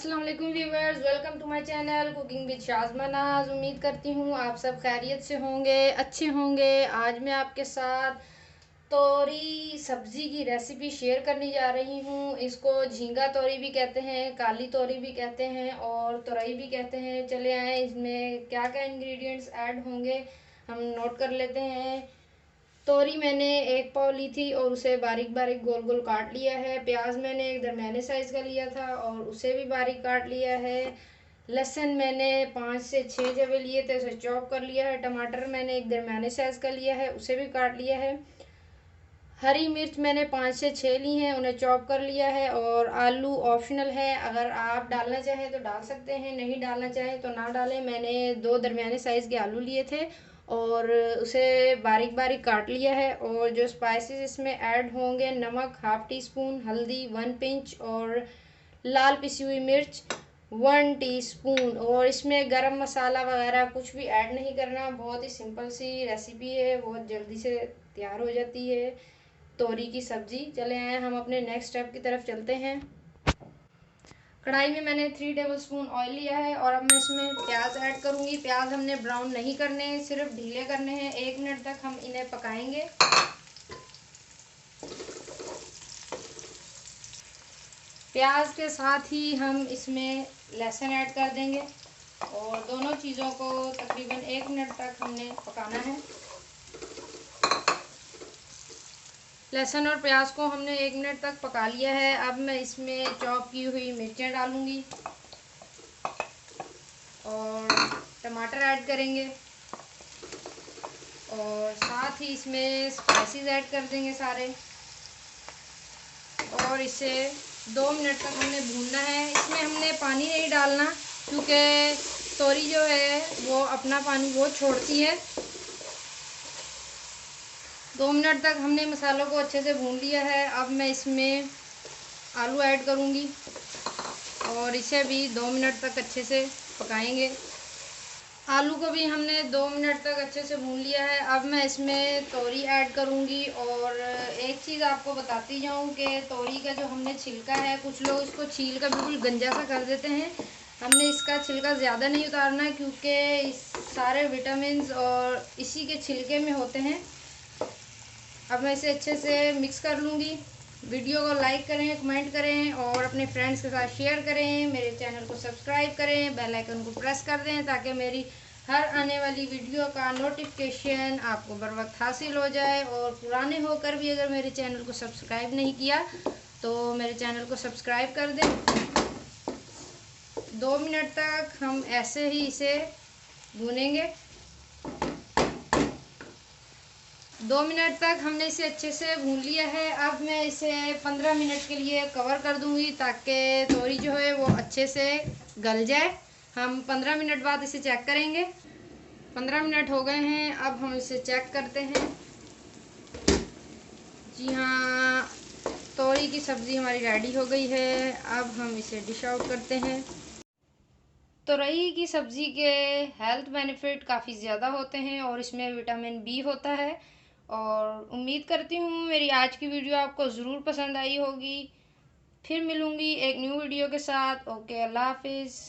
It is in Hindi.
अस्सलाम वालेकुम viewers, welcome to my channel cooking with Shazma Naaz. उम्मीद करती हूँ आप सब खैरियत से होंगे, अच्छे होंगे। आज मैं आपके साथ तोरी सब्ज़ी की रेसिपी शेयर करने जा रही हूँ। इसको झींगा तोरी भी कहते हैं, काली तोरी भी कहते हैं और तोरई भी कहते हैं। चले आए इसमें क्या क्या इंग्रेडिएंट्स ऐड होंगे हम नोट कर लेते हैं। तोरी मैंने एक पाव ली थी और उसे बारीक बारीक गोल गोल काट लिया है। प्याज मैंने एक दरमियाने साइज़ का लिया था और उसे भी बारीक काट लिया है। लहसुन मैंने 5 से 6 जवे लिए थे, उसे चॉप कर लिया है। टमाटर मैंने एक दरमियाने साइज़ का लिया है, उसे भी काट लिया है। हरी मिर्च मैंने 5 से 6 ली हैं, उन्हें चॉप कर लिया है। और आलू ऑप्शनल है, अगर आप डालना चाहें तो डाल सकते हैं, नहीं डालना चाहें तो ना डालें। मैंने 2 दरमियाने साइज़ के आलू लिए थे और उसे बारीक बारीक काट लिया है। और जो स्पाइसेस इसमें ऐड होंगे, नमक हाफ़ टी स्पून, हल्दी 1 पिंच और लाल पिसी हुई मिर्च 1 टीस्पून। और इसमें गरम मसाला वगैरह कुछ भी ऐड नहीं करना। बहुत ही सिंपल सी रेसिपी है, बहुत जल्दी से तैयार हो जाती है तोरी की सब्ज़ी। चले आए हम अपने नेक्स्ट स्टेप की तरफ चलते हैं। कढ़ाई में मैंने 3 टेबलस्पून ऑयल लिया है और अब मैं इसमें प्याज ऐड करूँगी। प्याज हमने ब्राउन नहीं करने, सिर्फ ढीले करने हैं। 1 मिनट तक हम इन्हें पकाएंगे। प्याज के साथ ही हम इसमें लहसुन ऐड कर देंगे और दोनों चीज़ों को तकरीबन 1 मिनट तक हमने पकाना है। लहसुन और प्याज को हमने 1 मिनट तक पका लिया है। अब मैं इसमें चॉप की हुई मिर्चें डालूंगी और टमाटर ऐड करेंगे और साथ ही इसमें स्पाइसेस ऐड कर देंगे सारे। और इसे 2 मिनट तक हमने भूनना है। इसमें हमने पानी नहीं डालना क्योंकि तोरी जो है वो अपना पानी बहुत छोड़ती है। 2 मिनट तक हमने मसालों को अच्छे से भून लिया है। अब मैं इसमें आलू ऐड करूँगी और इसे भी 2 मिनट तक अच्छे से पकाएंगे। आलू को भी हमने 2 मिनट तक अच्छे से भून लिया है। अब मैं इसमें तोरी ऐड करूँगी। और एक चीज़ आपको बताती जाऊँ कि तोरी का जो हमने छिलका है, कुछ लोग इसको छील कर बिल्कुल गंजा सा कर देते हैं। हमने इसका छिलका ज़्यादा नहीं उतारना क्योंकि इस सारे विटामिन्स और इसी के छिलके में होते हैं। अब मैं इसे अच्छे से मिक्स कर लूँगी। वीडियो को लाइक करें, कमेंट करें और अपने फ्रेंड्स के साथ शेयर करें। मेरे चैनल को सब्सक्राइब करें, बेल आइकन को प्रेस कर दें ताकि मेरी हर आने वाली वीडियो का नोटिफिकेशन आपको बर वक्त हासिल हो जाए। और पुराने होकर भी अगर मेरे चैनल को सब्सक्राइब नहीं किया तो मेरे चैनल को सब्सक्राइब कर दें। 2 मिनट तक हम ऐसे ही इसे भूनेंगे। 2 मिनट तक हमने इसे अच्छे से भून लिया है। अब मैं इसे 15 मिनट के लिए कवर कर दूंगी ताकि तोरी जो है वो अच्छे से गल जाए। हम 15 मिनट बाद इसे चेक करेंगे। 15 मिनट हो गए हैं, अब हम इसे चेक करते हैं। जी हाँ, तोरी की सब्ज़ी हमारी रेडी हो गई है। अब हम इसे डिश आउट करते हैं। तोरई की सब्ज़ी के हेल्थ बेनिफिट काफ़ी ज़्यादा होते हैं और इसमें विटामिन बी होता है। और उम्मीद करती हूँ मेरी आज की वीडियो आपको ज़रूर पसंद आई होगी। फिर मिलूँगी एक न्यू वीडियो के साथ। ओके, अल्लाह हाफिज़।